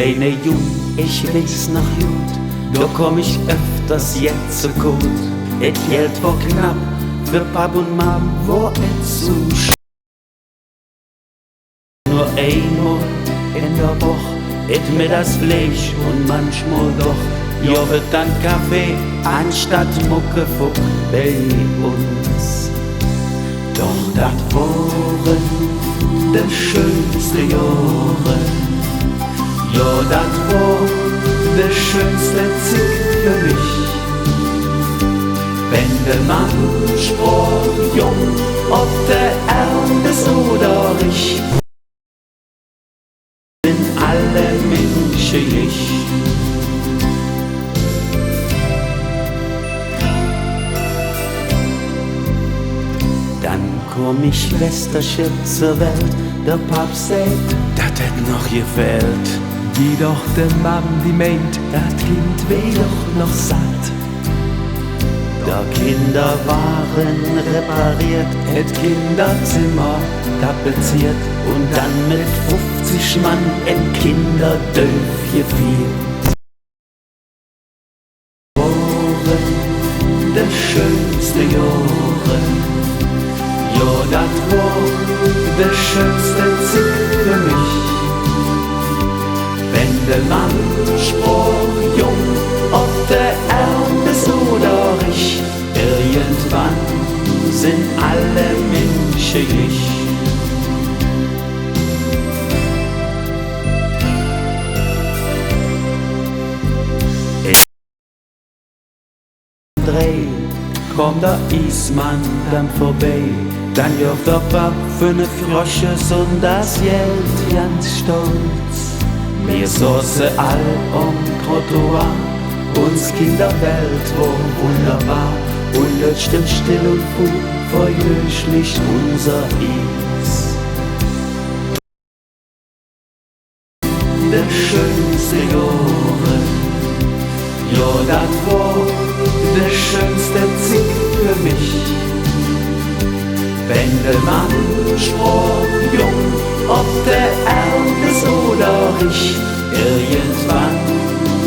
kleine Jung, ich weiß noch gut, da komm ich öfters jetzt so gut. Et Geld war knapp, für Pap und Mam war et zu sch. Nur einmal in der Woche et mir das Fleisch und manchmal doch. Ja, wird dann Kaffee anstatt Muckefuck bei uns. Doch dat waren de schönste Jahre. Ja, dat war de schönste Zeit für mich. Wenn der Mann sprach, jung, ob der Ernst oder ich, sind alle Menschen ich. Dann komm ich Schwesterchen zur Welt, der Pap sagt, dat hätt noch gefällt. Geh doch der Mann, die meint, dat Kind weh doch noch satt. Da Kinder waren repariert, Et Kinderzimmer tapeziert und dann mit 50 Mann in Kinderdörf gefiert. Waren de schönste Jahre. Ja, dat war de schönste Zeit für mich. Wenn der Mann sprach, jung, ob der Ernst oder ich, irgendwann sind alle Menschen ich. Kommt der Ismann dann vorbei, dann wirft der Pap für ne Frosches und das Geld ganz stolz. Wir saßen all am Trottoir, uns Kinderwelt war wunderbar und jetzt stimmt still und verjüschlich unser Is. De schönste Jahre, ja, dat war de schönste Zeit für mich. Wenn der Mann sprach, jung, ob der Ernst oder ich, irgendwann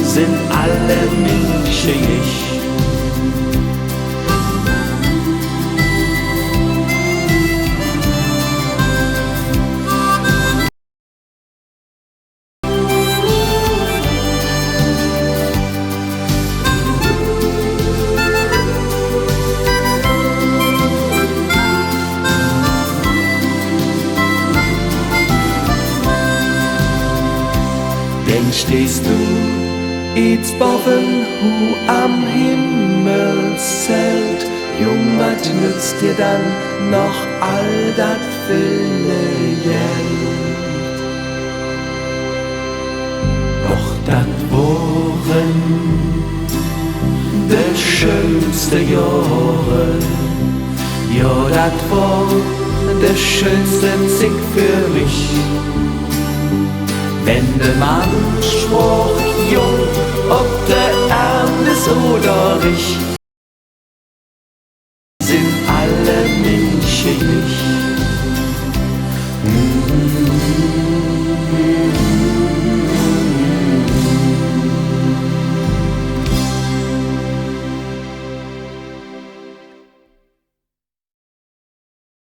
sind alle Menschen ich. Denn stehst du ins Boven, hu am Himmelszelt, jung, wat nützt dir dann noch all dat viele Geld? Doch dann waren de schönste Jahre, ja, dat war de schönste Zeit für mich. Wenn der Mann sprach, jung, ob der Ernst oder ich, sind alle Menschen ich.